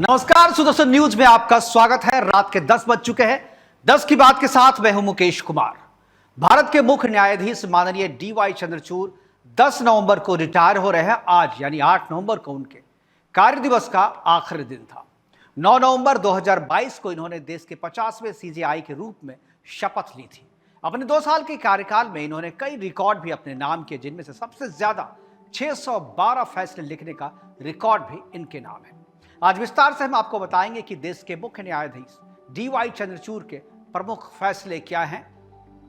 नमस्कार, सुदर्शन न्यूज में आपका स्वागत है। रात के 10 बज चुके हैं। 10 की बात के साथ मैं हूं मुकेश कुमार। भारत के मुख्य न्यायाधीश माननीय DY चंद्रचूड़ 10 नवंबर को रिटायर हो रहे हैं। आज यानी 8 नवंबर को उनके कार्य दिवस का आखिरी दिन था। 9 नवंबर 2022 को इन्होंने देश के 50वें CJI के रूप में शपथ ली थी। अपने 2 साल के कार्यकाल में इन्होंने कई रिकॉर्ड भी अपने नाम किए, जिनमें से सबसे ज्यादा 612 फैसले लिखने का रिकॉर्ड भी इनके नाम है। आज विस्तार से हम आपको बताएंगे कि देश के मुख्य न्यायाधीश DY चंद्रचूड़ के प्रमुख फैसले क्या हैं,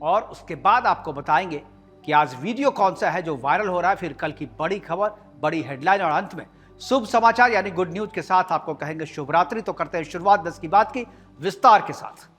और उसके बाद आपको बताएंगे कि आज वीडियो कौन सा है जो वायरल हो रहा है, फिर कल की बड़ी खबर, बड़ी हेडलाइन, और अंत में शुभ समाचार यानी गुड न्यूज के साथ आपको कहेंगे शुभ रात्रि। तो करते हैं शुरुआत 10 की बात की विस्तार के साथ।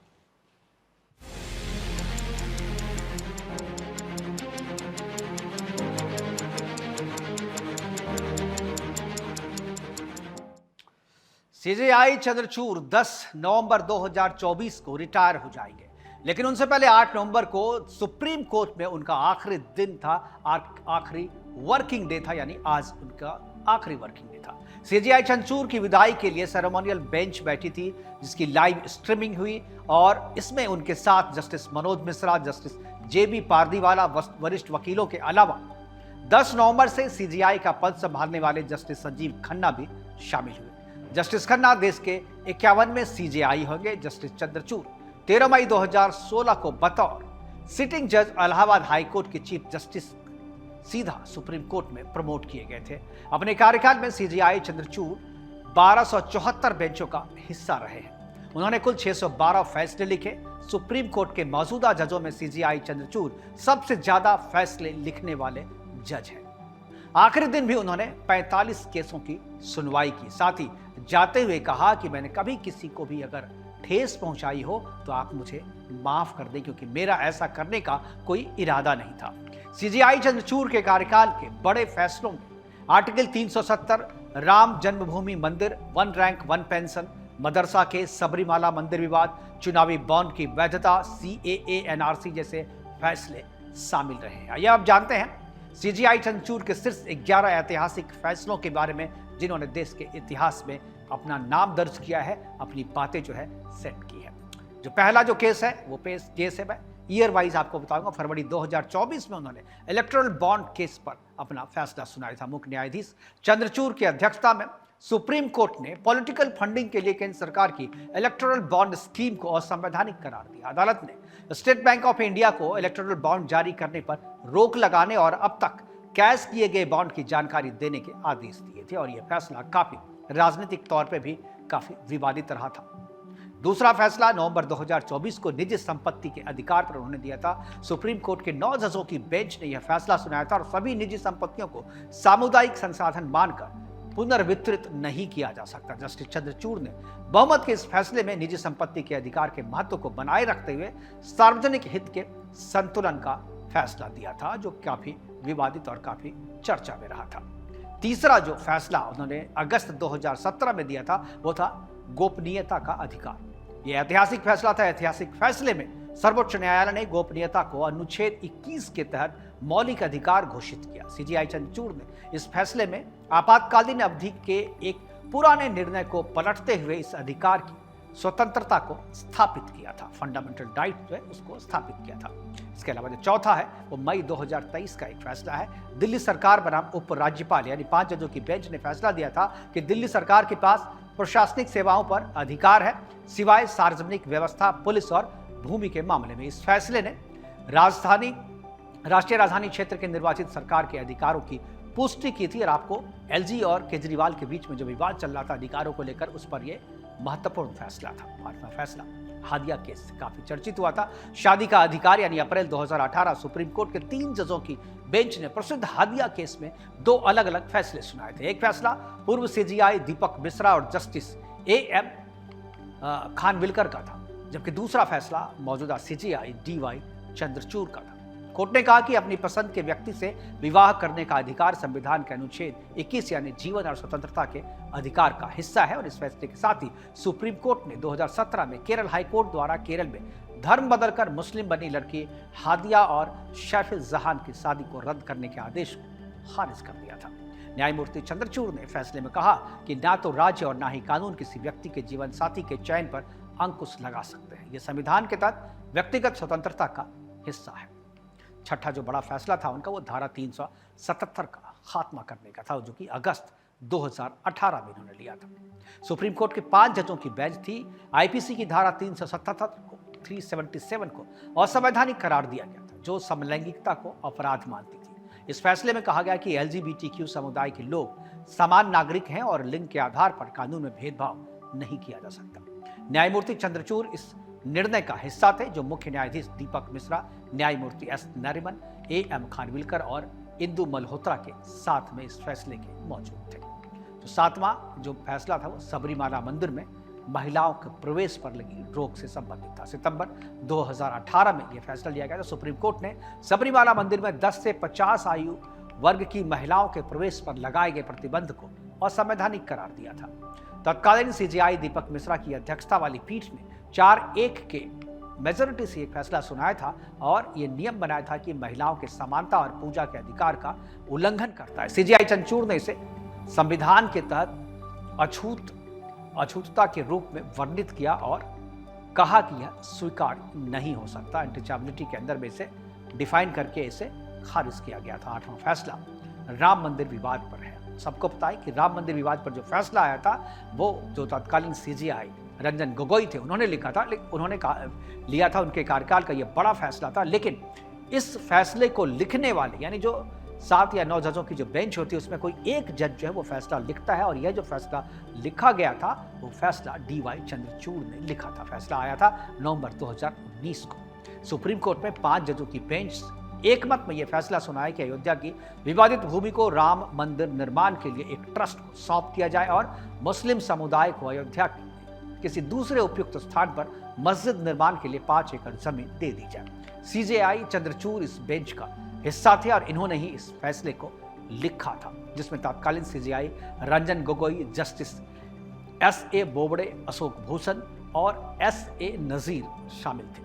CJI चंद्रचूड़ 10 नवंबर 2024 को रिटायर हो जाएंगे, लेकिन उनसे पहले 8 नवंबर को सुप्रीम कोर्ट में उनका आखिरी दिन था, आखिरी वर्किंग डे था, यानी आज उनका आखिरी वर्किंग डे था। CJI चंद्रचूड़ की विदाई के लिए सेरेमोनियल बेंच बैठी थी, जिसकी लाइव स्ट्रीमिंग हुई, और इसमें उनके साथ justice Manoj Mishra, justice JB Pardiwala, वरिष्ठ वकीलों के अलावा 10 नवंबर से CJI का पद संभालने वाले जस्टिस संजीव खन्ना भी शामिल हुए। जस्टिस खन्ना देश के 51वें CJI होंगे। जस्टिस चंद्रचूड़ 13 मई 2016 को बतौर सिटिंग जज इलाहाबाद हाई कोर्ट के चीफ जस्टिस सीधा सुप्रीम कोर्ट में प्रमोट किए गए थे। अपने कार्यकाल में CJI चंद्रचूड़ 1274 बेंचों का हिस्सा रहे हैं। उन्होंने कुल 612 फैसले लिखे। सुप्रीम कोर्ट के मौजूदा जजों में CJI चंद्रचूड़ सबसे ज्यादा फैसले लिखने वाले जज हैं। आखिरी दिन भी उन्होंने 45 केसों की सुनवाई की। साथ ही जाते हुए कहा कि मैंने कभी किसी को भी अगर ठेस पहुंचाई हो तो आप मुझे माफ कर दें, क्योंकि मेरा ऐसा करने का कोई इरादा नहीं था। CJI चंद्रचूड़ के कार्यकाल के बड़े फैसलों में आर्टिकल 370 राम जन्मभूमि मंदिर, 1 रैंक 1 पेंशन, मदरसा के सबरीमाला मंदिर विवाद, चुनावी बॉन्ड की वैधता, CAA NRC जैसे फैसले शामिल रहे हैं। आइए आप जानते हैं CJI चंद्रचूड़ के सिर्फ 11 ऐतिहासिक फैसलों के बारे में, जिन्होंने देश के इतिहास में अपना नाम दर्ज किया है, अपनी बातें जो है सेट की है। जो पहला जो केस है वो केस है, मैं ईयर वाइज आपको बताऊंगा। फरवरी 2024 में उन्होंने इलेक्टोरल बॉन्ड केस पर अपना फैसला सुनाया था। मुख्य न्यायाधीश चंद्रचूड़ की अध्यक्षता में सुप्रीम कोर्ट ने पॉलिटिकल फंडिंग के लिए केंद्र सरकार की इलेक्टोरल बॉन्ड स्कीम को असंवैधानिक करार दिया। अदालत ने स्टेट बैंक ऑफ इंडिया को इलेक्टोरल बॉन्ड जारी करने पर रोक लगाने और अब तक कैश किए गए बॉन्ड की जानकारी देने के आदेश दिए थे, और यह फैसला काफी राजनीतिक तौर पे भी काफी विवादित रहा था। दूसरा फैसला नवंबर 2024 को निजी संपत्ति के अधिकार पर उन्होंने दिया था। सुप्रीम कोर्ट के 9 जजों की बेंच ने यह फैसला सुनाया था, और सभी निजी संपत्तियों को सामुदायिक संसाधन मानकर पुनर्वितरित नहीं किया जा सकता। जस्टिस चंद्रचूड़ ने बहुमत के इस फैसले में निजी संपत्ति के अधिकार के महत्व को बनाए रखते हुए सार्वजनिक हित के संतुलन का फैसला दिया था, जो काफी विवादित और काफी चर्चा में रहा था। तीसरा जो फैसला उन्होंने अगस्त 2017 में दिया था वो था गोपनीयता का अधिकार। यह ऐतिहासिक फैसला था। ऐतिहासिक फैसले में सर्वोच्च न्यायालय ने गोपनीयता को अनुच्छेद 21 के तहत मौलिक अधिकार घोषित किया। CJI चंद्रचूड़ ने इस फैसले में आपातकालीन अवधि के एक पुराने निर्णय को पलटते हुए इस अधिकार की स्वतंत्रता को स्थापित किया था। फंडामेंटल राइट जो है उसको स्थापित किया था। इसके अलावा जो चौथा है वो मई 2023 का एक फैसला है। दिल्ली सरकार बनाम उपराज्यपाल यानी 5 जजों की बेंच ने फैसला दिया था कि दिल्ली सरकार के पास प्रशासनिक सेवाओं पर अधिकार है, सिवाय सार्वजनिक व्यवस्था, पुलिस और भूमि के मामले में। इस फैसले ने राष्ट्रीय राजधानी क्षेत्र के निर्वाचित सरकार के अधिकारों की पुष्टि की थी, और आपको LG और केजरीवाल के बीच में जो विवाद चल रहा था अधिकारों को लेकर, उस पर यह महत्वपूर्ण फैसला था। पांचवा फैसला हादिया केस काफी चर्चित हुआ था। शादी का अधिकार यानी अप्रैल 2018 सुप्रीम कोर्ट के 3 जजों की बेंच ने प्रसिद्ध हादिया केस में 2 अलग अलग फैसले सुनाए थे। एक फैसला पूर्व CJI दीपक मिश्रा और जस्टिस AM खानविलकर का था, जबकि दूसरा फैसला मौजूदा CJI DY चंद्रचूड़ का था। कोर्ट ने कहा कि अपनी पसंद के व्यक्ति से विवाह करने का अधिकार संविधान के अनुच्छेद 21 यानी जीवन और स्वतंत्रता के अधिकार का हिस्सा है, और इस फैसले के साथ ही सुप्रीम कोर्ट ने 2017 में केरल हाई कोर्ट द्वारा केरल में धर्म बदलकर मुस्लिम बनी लड़की हादिया और शैफ जहान की शादी को रद्द करने के आदेश को खारिज कर दिया था। न्यायमूर्ति चंद्रचूड़ ने फैसले में कहा कि ना तो राज्य और ना ही कानून किसी व्यक्ति के जीवन साथी के चयन पर अंकुश लगा सकते हैं। यह संविधान के तहत व्यक्तिगत स्वतंत्रता का हिस्सा है। छठा जो बड़ा फैसला था उनका, वो धारा 377 का खात्मा करने का था, जो कि अगस्त 2018 में उन्होंने लिया था। सुप्रीम कोर्ट के 5 जजों की बेंच थी। आईपीसी की धारा 377 को असंवैधानिक करार दिया गया था, जो समलैंगिकता को अपराध मानती थी। इस फैसले में कहा गया कि एलजीबीटीक्यू समुदाय के लोग समान नागरिक हैं और लिंग के आधार पर कानून में भेदभाव नहीं किया जा सकता। न्यायमूर्ति चंद्रचूड़ इस निर्णय का हिस्सा थे, जो मुख्य न्यायाधीश दीपक मिश्रा, न्यायमूर्ति एस नरीमन, एएम खानविलकर और इंदु मल्होत्रा के साथ में इस फैसले के मौजूद थे। तो 7वां जो फैसला था वो सबरीमाला मंदिर में महिलाओं के प्रवेश पर लगी रोक से संबंधित था। सितंबर 2018 में यह फैसला लिया गया था। सुप्रीम कोर्ट ने सबरीमाला मंदिर में 10 से 50 आयु वर्ग की महिलाओं के प्रवेश पर लगाए गए प्रतिबंध को असंवैधानिक करार दिया था। तत्कालीन सीजेआई दीपक मिश्रा की अध्यक्षता वाली पीठ ने 4-1 के मेजोरिटी से यह फैसला सुनाया था और यह नियम बनाया था कि महिलाओं के समानता और पूजा के अधिकार का उल्लंघन करता है। सीजेआई चंद्रचूड़ ने इसे संविधान के तहत अछूतता के रूप में वर्णित किया और कहा कि यह स्वीकार्य नहीं हो सकता। इंटरचेबलिटी के अंदर में इसे डिफाइन करके इसे खारिज किया गया था। 8वां फैसला राम मंदिर विवाद पर है। सबको पता है कि राम मंदिर विवाद पर जो फैसला आया था वो जो तत्कालीन सीजेआई रंजन गोगोई थे उन्होंने लिखा था, उन्होंने लिया था। उनके कार्यकाल का यह बड़ा फैसला था, लेकिन इस फैसले को लिखने वाले यानी जो 7 या 9 जजों की जो बेंच होती है उसमें कोई एक जज जो है वो फैसला लिखता है, और यह जो फैसला लिखा गया था वो फैसला डीवाई चंद्रचूड़ ने लिखा था। फैसला आया था नवंबर 2019 को। सुप्रीम कोर्ट में 5 जजों की बेंच एकमत में यह फैसला सुनाया कि अयोध्या की विवादित भूमि को राम मंदिर निर्माण के लिए एक ट्रस्ट को सौंप दिया जाए और मुस्लिम समुदाय को अयोध्या के किसी दूसरे उपयुक्त स्थान पर मस्जिद निर्माण के लिए 5 एकड़ जमीन दे दी जाए। सीजेआई चंद्रचूड़ इस बेंच का हिस्सा थे और इन्होंने ही इस फैसले को लिखा था, जिसमें तत्कालीन CJI Ranjan Gogoi, justice S A Bobde, Ashok Bhushan और एसए नजीर शामिल थे।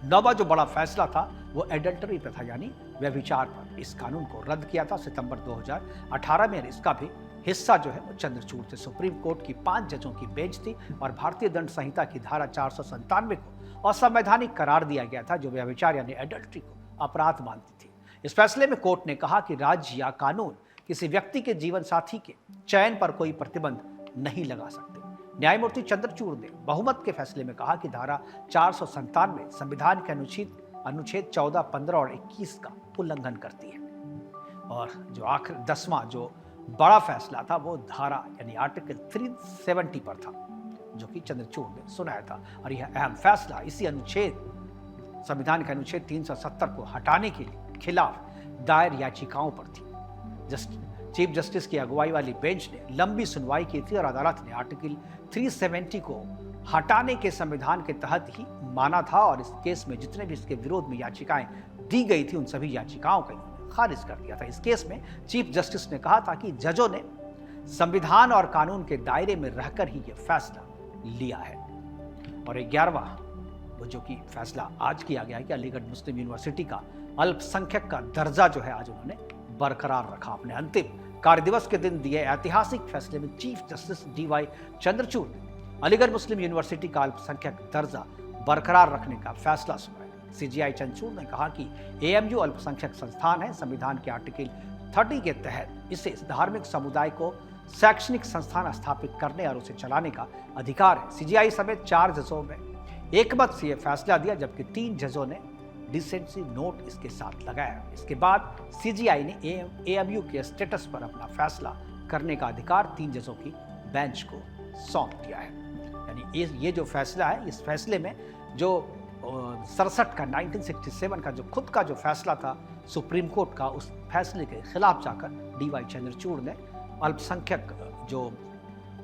9वां जो बड़ा फैसला था वो एडल्टरी प्रथा यानी व्यभिचार पर इस कानून को रद्द किया था सितंबर 2018 में। इसका भी हिस्सा जो है वो चंद्रचूड़ थे। सुप्रीम कोर्ट की 5 जजों की बेंच थी और भारतीय दंड संहिता की धारा 497 को असंवैधानिक करार दिया गया था, जो व्यभिचार यानी एडल्ट्री को अपराध मानती थी। इस फैसले में कोर्ट ने कहा कि राज्य या कानून किसी व्यक्ति के जीवन साथी के चयन पर कोई प्रतिबंध नहीं लगा सकते। न्यायमूर्ति चंद्रचूड़ ने बहुमत के फैसले में कहा कि धारा 497 संविधान के अनुच्छेद 14, 15 और 21 का उल्लंघन करती है। और जो आखिर 10वां जो बड़ा फैसला था वो धारा यानी आर्टिकल 370 पर था, जो कि चंद्रचूड़ ने सुनाया था। और यह अहम फैसला इसी संविधान के अनुच्छेद 370 को हटाने के खिलाफ दायर याचिकाओं पर थी। चीफ जस्टिस की अगुवाई वाली बेंच ने लंबी सुनवाई की थी और अदालत ने आर्टिकल 370 को हटाने के संविधान के तहत ही माना था और इस केस में जितने भी इसके विरोध में याचिकाएं दी गई थी उन सभी याचिकाओं को खारिज कर दिया था। इस केस में चीफ जस्टिस ने कहा था कि जजों ने संविधान और कानून के दायरे में रहकर ही यह फैसला लिया है। और 11वां जो कि फैसला आज किया गया है कि अलीगढ़ मुस्लिम यूनिवर्सिटी का अल्पसंख्यक का दर्जा जो है आज उन्होंने बरकरार रखा। अपने अंतिम कार्यदिवस के दिन दिए ऐतिहासिक फैसले में चीफ जस्टिस डीवाई चंद्रचूड़ ने अलीगढ़ मुस्लिम यूनिवर्सिटी का अल्पसंख्यक दर्जा बरकरार रखने का फैसला सुनाया। सीजेआई चंद्रचूड़ ने कहा कि एएमयू अल्पसंख्यक संस्थान है। संविधान के आर्टिकल 30 के तहत इसे धार्मिक समुदाय को शैक्षणिक संस्थान स्थापित करने और उसे चलाने का अधिकार है। सीजेआई समेत 4 जजों में एकमत से यह फैसला दिया, जबकि 3 जजों ने डिसेंसी नोट इसके साथ लगाया। इसके बाद सीजेआई ने एएमयू के स्टेटस पर अपना फैसला करने का अधिकार 3 जजों की बेंच को सौंप दिया है। यानी ये जो फैसला है, इस फैसले में जो 67 का 1967 का जो खुद का जो फैसला था सुप्रीम कोर्ट का, उस फैसले के खिलाफ जाकर डीवाई चंद्रचूड़ ने अल्पसंख्यक जो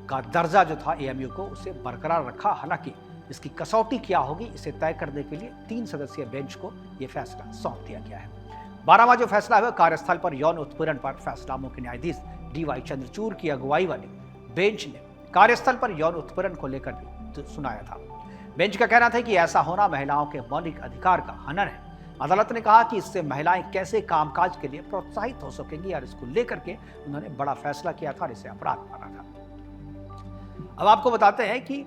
का दर्जा जो था एएमयू को उसे बरकरार रखा। हालांकि इसकी कसौटी क्या होगी इसे तय करने के लिए 3 सदस्यीय बेंच को यह फैसला सौंप दिया गया है। 12वां जो फैसला है कार्यस्थल पर यौन उत्पीड़न पर फैसला। मुख्य न्यायाधीश डीवाई चंद्रचूड़ की अगुवाई वाली बेंच ने कार्यस्थल पर यौन उत्पीड़न को लेकर भी सुनाया था। बेंच का कहना था कि ऐसा होना महिलाओं के मौलिक अधिकार का हनन है। अदालत ने कहा कि इससे महिलाएं कैसे कामकाज के लिए प्रोत्साहित हो सकेंगी और इसको लेकर के उन्होंने बड़ा फैसला किया था और इसे अपराध माना था। अब आपको बताते हैं कि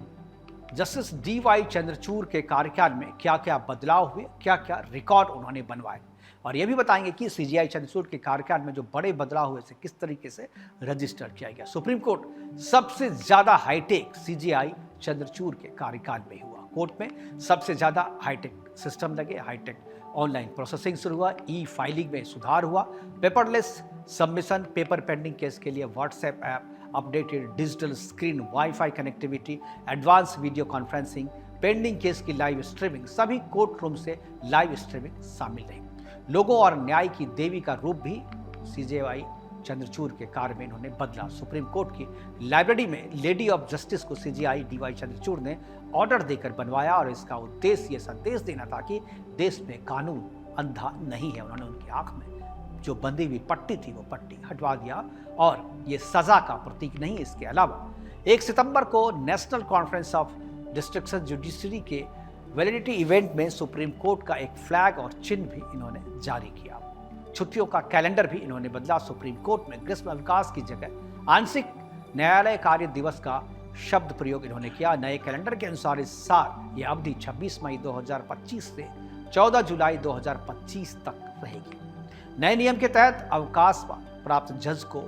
जस्टिस DY चंद्रचूड़ के कार्यकाल में क्या क्या बदलाव हुए, क्या क्या रिकॉर्ड उन्होंने बनवाए, और यह भी बताएंगे कि CJI चंद्रचूड़ के कार्यकाल में जो बड़े बदलाव हुए से किस तरीके से रजिस्टर किया गया। सुप्रीम कोर्ट सबसे ज्यादा हाईटेक CJI चंद्रचूड़ के कार्यकाल में हुआ। कोर्ट में सबसे ज्यादा हाईटेक सिस्टम लगे, हाईटेक ऑनलाइन प्रोसेसिंग शुरू हुआ, फाइलिंग में सुधार हुआ, paperless submission, paper pending case के लिए WhatsApp app, updated digital screen, wifi connectivity, advance video conferencing, pending case की लाइव स्ट्रीमिंग, सभी कोर्ट रूम से लाइव स्ट्रीमिंग शामिल रही। लोगों और न्याय की देवी का रूप भी CJI चंद्रचूड़ के कार्य में इन्होंने बदला। सुप्रीम कोर्ट की लाइब्रेरी में लेडी ऑफ जस्टिस को CJI DY चंद्रचूड़ ने ऑर्डर देकर बनवाया और इसका उद्देश्य यह संदेश देना था कि देश में कानून अंधा नहीं है। उन्होंने उनकी आंख में जो बंधी हुई पट्टी थी वो पट्टी हटवा दिया और ये सजा का प्रतीक नहीं। इसके अलावा 1 सितंबर को national conference of destruction judiciary के वैलिडिटी इवेंट में सुप्रीम कोर्ट का एक फ्लैग और चिन्ह भी इन्होंने जारी किया। छुट्टियों का कैलेंडर भी इन्होंने बदला। सुप्रीम कोर्ट में ग्रीष्म अवकाश की जगह आंशिक न्यायालय कार्य दिवस का शब्द प्रयोग इन्होंने किया। नए कैलेंडर के अनुसार इस साल यह अवधि 26 मई 2025 से 14 जुलाई 2025 तक रहेगी। नए नियम के तहत अवकाश प्राप्त जज को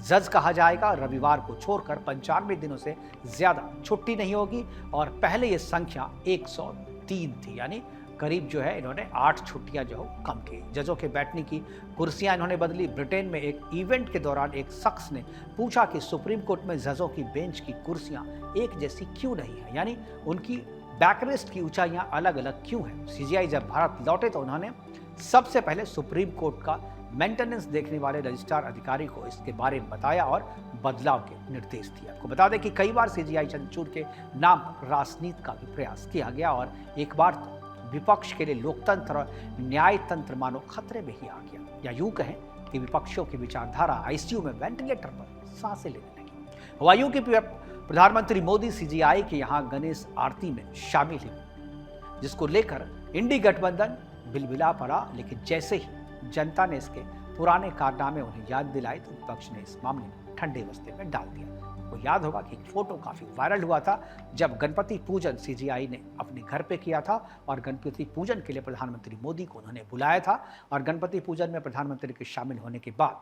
जज कहा जाएगा। रविवार को छोड़कर 95 दिनों से ज्यादा छुट्टी नहीं होगी और पहले ये संख्या 103 थी, यानी करीब जो है इन्होंने 8 छुट्टियां जो कम की। जजों के बैठने की कुर्सियां इन्होंने बदली। ब्रिटेन में एक इवेंट के दौरान एक शख्स ने पूछा कि सुप्रीम कोर्ट में जजों की बेंच की कुर्सियां एक जैसी क्यों नहीं है, यानी उनकी बैकरेस्ट की ऊंचाइयां अलग अलग क्यों है। CJI जब भारत लौटे तो उन्होंने सबसे पहले सुप्रीम कोर्ट का मेंटेनेंस देखने वाले रजिस्ट्रार अधिकारी को इसके बारे में बताया और बदलाव के निर्देश दिए। आपको बता दें कि कई बार CJI चंद्रचूड़ के नाम राजनीति का भी प्रयास किया गया और एक बार तो विपक्ष के लिए लोकतंत्र और न्याय तंत्र मानो खतरे में ही आ गया, या यूं कहें कि विपक्षियों की विचारधारा ICU में वेंटिलेटर पर सांसें लेने लगी। हुआ यूं कि प्रधानमंत्री मोदी CJI के यहाँ गणेश आरती में शामिल हुए, जिसको लेकर इंडी गठबंधन बिलबिला पड़ा। लेकिन जैसे ही जनता ने इसके पुराने कारनामे उन्हें याद दिलाए तो विपक्ष ने इस मामले में ठंडे बस्ते में डाल दिया। आपको याद होगा कि एक फोटो काफी वायरल हुआ था जब गणपति पूजन CJI ने अपने घर पे किया था और गणपति पूजन के लिए प्रधानमंत्री मोदी को उन्होंने बुलाया था और गणपति पूजन में प्रधानमंत्री के शामिल होने के बाद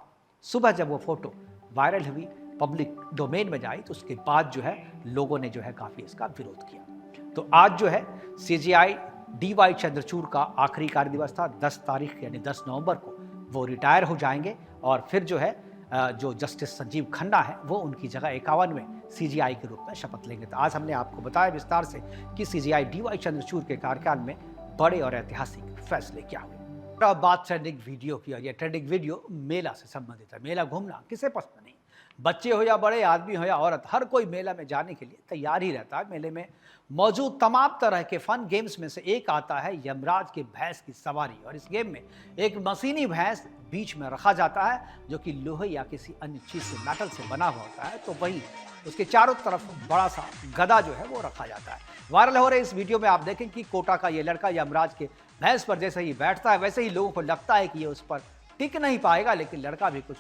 सुबह जब वो फोटो वायरल हुई, पब्लिक डोमेन में जाई, तो उसके बाद जो है लोगों ने जो है काफी इसका विरोध किया। तो आज जो है CJI DY चंद्रचूड़ का आखिरी कार्य दिवस था। 10 तारीख यानी 10 नवंबर को वो रिटायर हो जाएंगे और फिर जो है जो जस्टिस संजीव खन्ना है वो उनकी जगह 51वें CJI के रूप में शपथ लेंगे। तो आज हमने आपको बताया विस्तार से कि CJI DY चंद्रचूड़ के कार्यकाल में बड़े और ऐतिहासिक फैसले क्या हुए। अब बात ट्रेंडिंग वीडियो की, और यह ट्रेंडिंग वीडियो मेला से संबंधित है। मेला घूमना किसे पसंद नहीं, बच्चे हो या बड़े, आदमी हो या औरत, हर कोई मेला में जाने के लिए तैयार ही रहता है। मेले में मौजूद तमाम तरह के फन गेम्स में से एक आता है यमराज के भैंस की सवारी, और इस गेम में एक मशीनी भैंस बीच में रखा जाता है जो कि लोहे या किसी अन्य चीज से, मेटल से बना हुआ होता है। तो वहीं उसके चारों तरफ बड़ा सा गदा जो है वो रखा जाता है। वायरल हो रहे इस वीडियो में आप देखें कि कोटा का ये लड़का यमराज के भैंस पर जैसे ही बैठता है वैसे ही लोगों को लगता है कि ये उस पर टिक नहीं पाएगा, लेकिन लड़का भी कुछ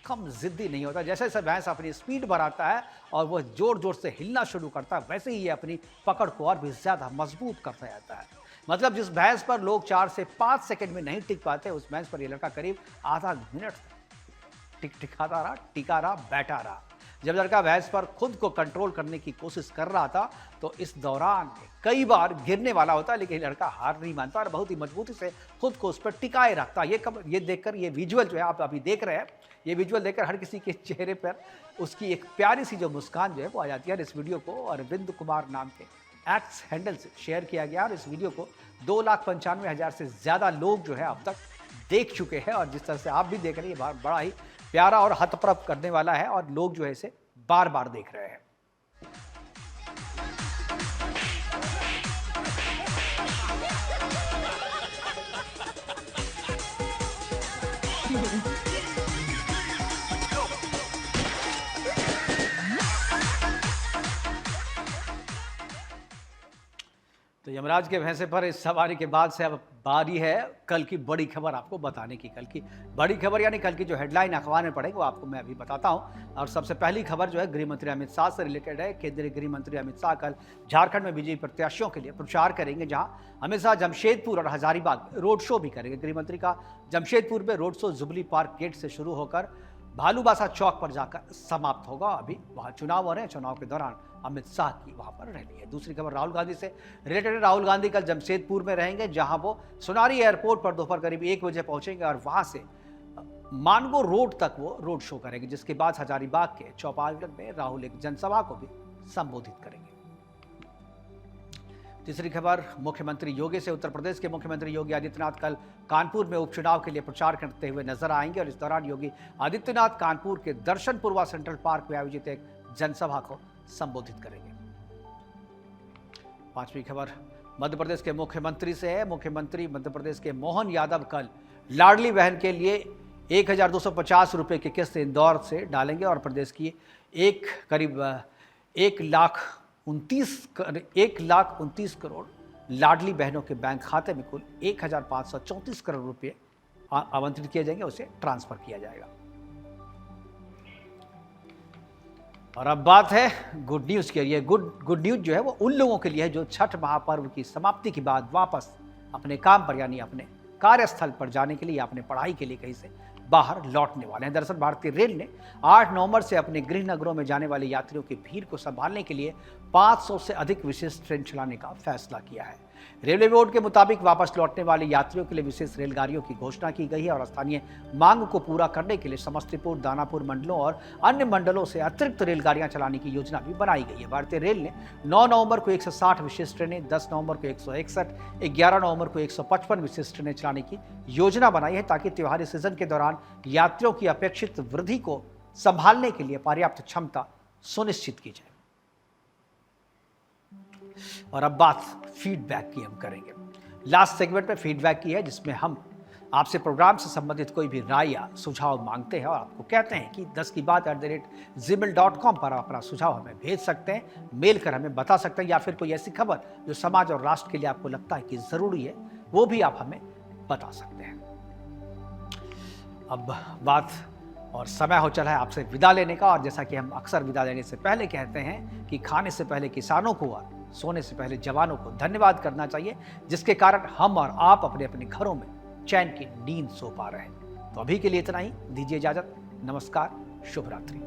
कम जिद्दी नहीं होता। जैसे जैसे भैंस अपनी स्पीड बढ़ाता है और वह जोर जोर से हिलना शुरू करता है, वैसे ही ये अपनी पकड़ को और भी ज्यादा मजबूत करता जाता है। मतलब जिस भैंस पर लोग 4 से 5 सेकंड में नहीं टिक पाते, उस भैंस पर ये लड़का करीब आधा मिनट टिकाता रहा, टिका रहा, बैठा रहा। जब लड़का भैंस पर खुद को कंट्रोल करने की कोशिश कर रहा था तो इस दौरान कई बार गिरने वाला होता, लेकिन लड़का हार नहीं मानता और बहुत ही मजबूती से खुद को उस पर टिकाए रखता। ये देखकर ये विजुअल जो है आप अभी देख रहे हैं, ये विजुअल देखकर हर किसी के चेहरे पर उसकी एक प्यारी सी जो मुस्कान जो है वो आ जाती है। इस वीडियो को अरविंद कुमार नाम के एक्स हैंडल से शेयर किया गया और इस वीडियो को 2,95,000 से ज़्यादा लोग जो है अब तक देख चुके हैं। और जिस तरह से आप भी देख रहे हैं, बड़ा ही प्यारा और हतप्रभ करने वाला है और लोग जो है इसे बार बार देख रहे हैं। तो यमराज के भैंसे पर इस सवारी के बाद से अब बारी है कल की बड़ी खबर आपको बताने की। कल की बड़ी खबर यानी कल की जो हेडलाइन अखबार में पढ़ेंगे वो आपको मैं अभी बताता हूं। और सबसे पहली खबर जो है गृह मंत्री अमित शाह से रिलेटेड है। केंद्रीय गृह मंत्री अमित शाह कल झारखंड में बीजेपी प्रत्याशियों के लिए प्रचार करेंगे, जहां अमित शाह जमशेदपुर और हजारीबाग में रोड शो भी करेंगे। गृह मंत्री का जमशेदपुर में road show Jubilee Park gate से शुरू होकर भालूबासा चौक पर जाकर समाप्त होगा। अभी वहां चुनाव हो रहे हैं, चुनाव के दौरान अमित शाह की वहां पर रैली है। दूसरी खबर राहुल गांधी से रिलेटेड है। राहुल गांधी कल जमशेदपुर में रहेंगे, जहां वो सोनारी एयरपोर्ट पर दोपहर करीब 1 बजे पहुंचेंगे और वहां से मानगो रोड तक वो रोड शो करेंगे, जिसके बाद हजारीबाग के चौपालगंज में राहुल एक जनसभा को भी संबोधित करेंगे। तीसरी खबर मुख्यमंत्री योगी से। उत्तर प्रदेश के मुख्यमंत्री योगी आदित्यनाथ कल कानपुर में उपचुनाव के लिए प्रचार करते हुए नजर आएंगे और इस दौरान योगी आदित्यनाथ कानपुर के दर्शनपुरवा सेंट्रल पार्क में आयोजित एक जनसभा को संबोधित करेंगे। पांचवी खबर मध्य प्रदेश के मुख्यमंत्री से है। मुख्यमंत्री मध्य प्रदेश के मोहन यादव कल लाडली बहन के लिए 1250 रुपए की किस्त इंदौर से डालेंगे और प्रदेश की करीब 1,29 करोड़ लाडली बहनों के बैंक खाते में कुल 1,534 करोड़ रुपए आवंटित किए जाएंगे, उसे ट्रांसफर किया जाएगा। और अब बात है गुड न्यूज के लिए। गुड न्यूज जो है वो उन लोगों के लिए है जो छठ महापर्व की समाप्ति के बाद वापस अपने काम पर यानी अपने कार्यस्थल पर जाने के लिए या अपने पढ़ाई के लिए कहीं से बाहर लौटने वाले हैं। दरअसल भारतीय रेल ने 8 नवंबर से अपने गृह नगरों में जाने वाले यात्रियों की भीड़ को संभालने के लिए 500 से अधिक विशेष ट्रेन चलाने का फैसला किया है। रेलवे बोर्ड के मुताबिक वापस लौटने वाले यात्रियों के लिए विशेष रेलगाड़ियों की घोषणा की गई है और स्थानीय मांग को पूरा करने के लिए समस्तीपुर, दानापुर मंडलों और अन्य मंडलों से अतिरिक्त रेलगाड़ियां चलाने की योजना भी बनाई गई है। भारतीय रेल ने 9 नवंबर को 160 विशेष ट्रेनें, 10 नवंबर को 161, 11 नवंबर को 155 विशेष ट्रेनें चलाने की योजना बनाई है, ताकि त्योहारी सीजन के दौरान यात्रियों की अपेक्षित वृद्धि को संभालने के लिए पर्याप्त क्षमता सुनिश्चित की जाए। और अब बात फीडबैक की हम करेंगे। लास्ट सेगमेंट में फीडबैक की है, जिसमें हम आपसे प्रोग्राम से संबंधित कोई भी राय या सुझाव मांगते हैं और आपको कहते हैं कि 10 की बात @gmail.com पर अपना सुझाव हमें भेज सकते हैं, मेल कर हमें बता सकते हैं, या फिर कोई ऐसी खबर जो समाज और राष्ट्र के लिए आपको लगता है कि जरूरी है वो भी आप हमें बता सकते हैं। अब बात और समय हो चला है आपसे विदा लेने का, और जैसा कि हम अक्सर विदा लेने से पहले कहते हैं कि खाने से पहले किसानों को और सोने से पहले जवानों को धन्यवाद करना चाहिए, जिसके कारण हम और आप अपने अपने घरों में चैन की नींद सो पा रहे हैं। तो अभी के लिए इतना ही, दीजिए इजाजत। नमस्कार, शुभ रात्रि।